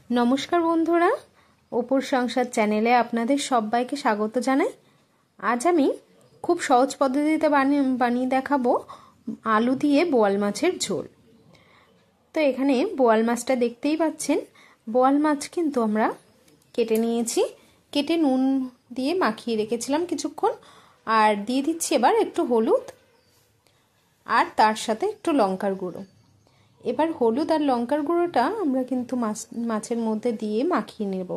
নমস্কার বন্ধুরা, অপুর সংসার চ্যানেলে আপনাদের সবাইকে স্বাগত জানাই। আজ আমি খুব সহজ পদ্ধতিতে বানিয়ে দেখাবো আলু দিয়ে বোয়াল মাছের ঝোল। তো এখানে বোয়াল মাছটা দেখতেই পাচ্ছেন। বোয়াল মাছ কিন্তু আমরা কেটে নিয়েছি, কেটে নুন দিয়ে মাখিয়ে রেখেছিলাম কিছুক্ষণ। আর দিয়ে দিচ্ছি এবার একটু হলুদ আর তার সাথে একটু লঙ্কার গুঁড়ো। এবার হলুদ আর লঙ্কার গুঁড়োটা আমরা কিন্তু মাছের মধ্যে দিয়ে মাখিয়ে নেব।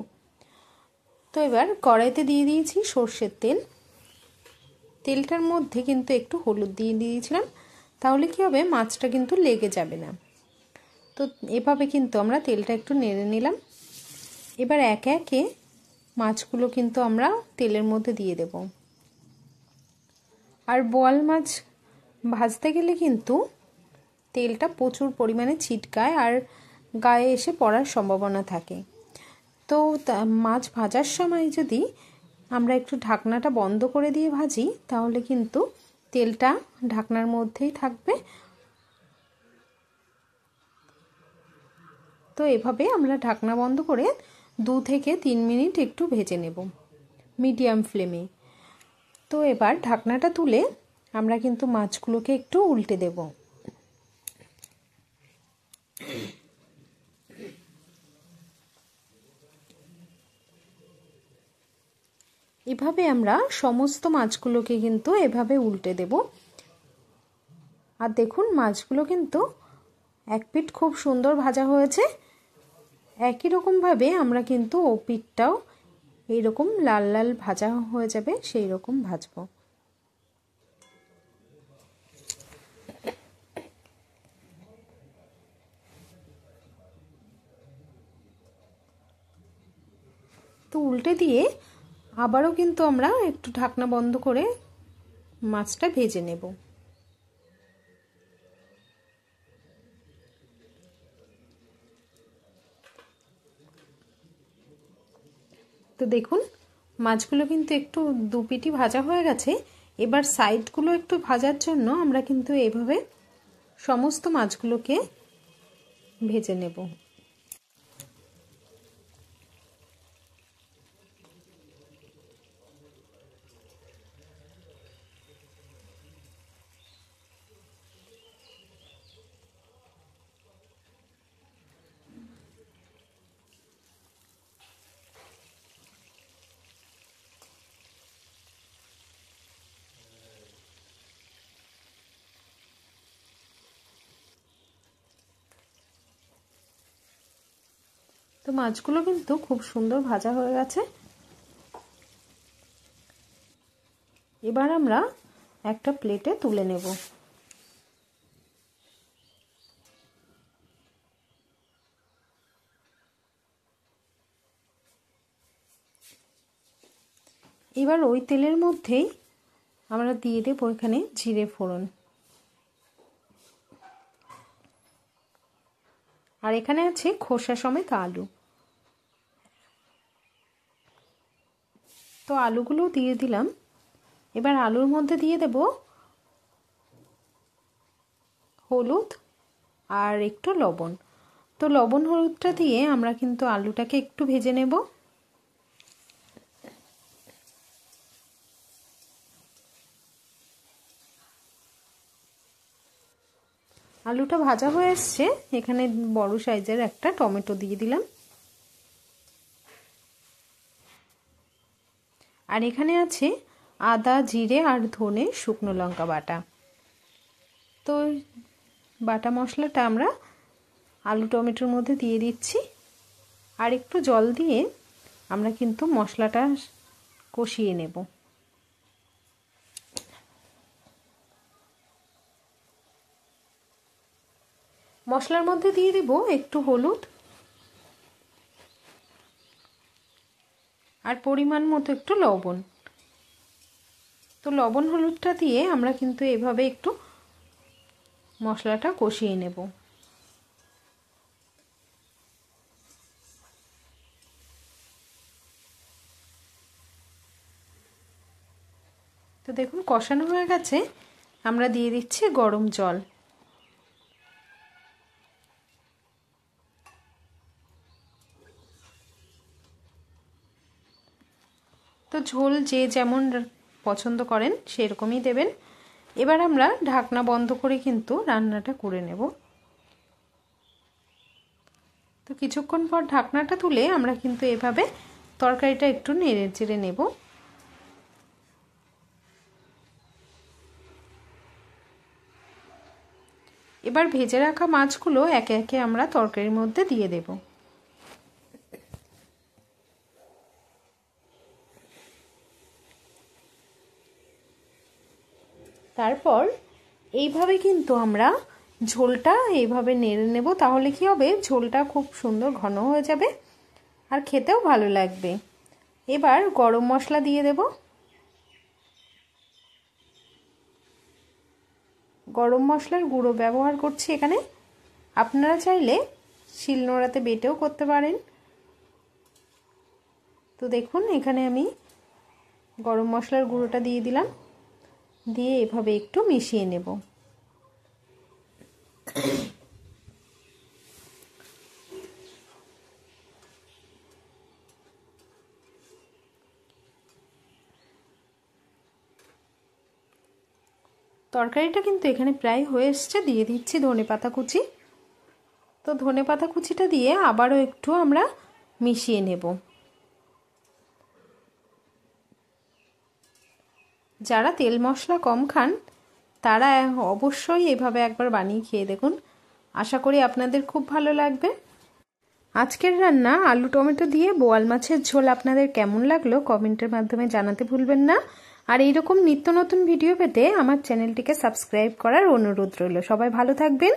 তো এবার কড়াইতে দিয়ে দিয়েছি সর্ষের তেল। তেলটার মধ্যে কিন্তু একটু হলুদ দিয়ে দিয়েছিলাম, তাহলে কি হবে, মাছটা কিন্তু লেগে যাবে না। তো এভাবে কিন্তু আমরা তেলটা একটু নেড়ে নিলাম। এবার একে একে মাছগুলো কিন্তু আমরা তেলের মধ্যে দিয়ে দেব। আর বোয়াল মাছ ভাজতে গেলে কিন্তু তেলটা প্রচুর পরিমাণে ছিটকায় আর গায়ে এসে পড়ার সম্ভাবনা থাকে। তো মাছ ভাজার সময় যদি আমরা একটু ঢাকনাটা বন্ধ করে দিয়ে ভাজি, তাহলে কিন্তু তেলটা ঢাকনার মধ্যেই থাকবে। তো এভাবে আমরা ঢাকনা বন্ধ করে 2 থেকে 3 মিনিট একটু ভেজে নেব মিডিয়াম ফ্লেমে। তো এবার ঢাকনাটা তুলে আমরা কিন্তু মাছগুলোকে একটু উল্টে দেব। এভাবে আমরা সমস্ত মাছগুলোকে কিন্তু এভাবে উল্টে দেব। আর দেখুন, মাছগুলো কিন্তু এক পিঠ খুব সুন্দর ভাজা হয়েছে। একই রকমভাবে আমরা কিন্তু ও পিঠটাও এইরকম লাল লাল ভাজা হয়ে যাবে, সেই রকম ভাজবো। তো উল্টে দিয়ে আবারও কিন্তু আমরা একটু ঢাকনা বন্ধ করে মাছটা ভেজে নেব। তো দেখুন, মাছগুলো কিন্তু একটু দুপিটি ভাজা হয়ে গেছে। এবার সাইডগুলো একটু ভাজার জন্য আমরা কিন্তু এইভাবে সমস্ত মাছগুলোকে ভেজে নেব। তো মাছগুলো কিন্তু খুব সুন্দর ভাজা হয়ে গেছে। এবার আমরা একটা প্লেটে তুলে নেব। এবার ওই তেলের মধ্যেই আমরা দিয়ে দেব এখানে জিরে ফোড়ন। আর এখানে আছে খোসা সমেত আলু। তো আলুগুলো দিয়ে দিলাম। এবার আলুর মধ্যে দিয়ে দেব হলুদ আর একটু লবণ। তো লবণ হলুদটা দিয়ে আমরা কিন্তু আলুটাকে একটু ভেজে নেব। আলুটা ভাজা হয়ে এসছে। এখানে বড় সাইজের একটা টমেটো দিয়ে দিলাম। আর এখানে আছে আদা, জিরে আর ধনে শুকনো লঙ্কা বাটা। তো বাটা মশলাটা আমরা আলু টমেটোর মধ্যে দিয়ে দিচ্ছি। আর একটু জল দিয়ে আমরা কিন্তু মশলাটা কষিয়ে নেব। মশলার মধ্যে দিয়ে দেব একটু হলুদ আর পরিমাণ মতো একটু লবণ। তো লবণ হলুদটা দিয়ে আমরা কিন্তু এভাবে একটু মশলাটা কষিয়ে নেব। তো দেখুন, কষানো হয়ে গেছে। আমরা দিয়ে দিচ্ছি গরম জল। তো ঝোল যে যেমন পছন্দ করেন সেরকমই দেবেন। এবার আমরা ঢাকনা বন্ধ করে কিন্তু রান্নাটা করে নেব। তো কিছুক্ষণ পর ঢাকনাটা তুলে আমরা কিন্তু এভাবে তরকারিটা একটু নেড়ে চেড়ে নেব। এবার ভেজে রাখা মাছগুলো একে একে আমরা তরকারির মধ্যে দিয়ে দেব। তারপর এইভাবে কিন্তু আমরা ঝোলটা এইভাবে নেড়ে নেব, তাহলে কি হবে, ঝোলটা খুব সুন্দর ঘন হয়ে যাবে আর খেতেও ভালো লাগবে। এবার গরম মশলা দিয়ে দেব। গরম মশলার গুঁড়ো ব্যবহার করছি এখানে, আপনারা চাইলে শিলনোড়াতে বেটেও করতে পারেন। তো দেখুন এখানে আমি গরম মশলার গুঁড়োটা দিয়ে দিলাম, দিয়ে এভাবে একটু মিশিয়ে নেব। তরকারিটা কিন্তু এখানে প্রায় হয়ে এসছে, দিয়ে দিচ্ছি ধনেপাতা কুচি। তো ধনেপাতা কুচিটা দিয়ে আবারও একটু আমরা মিশিয়ে নেব। যারা তেল মশলা কম খান তারা অবশ্যই এভাবে একবার বানিয়ে খেয়ে দেখুন, আশা করি আপনাদের খুব ভালো লাগবে। আজকের রান্না আলু টমেটো দিয়ে বোয়াল মাছের ঝোল আপনাদের কেমন লাগলো কমেন্টের মাধ্যমে জানাতে ভুলবেন না। আর এইরকম নিত্য নতুন ভিডিও পেতে আমার চ্যানেলটিকে সাবস্ক্রাইব করার অনুরোধ রইল। সবাই ভালো থাকবেন।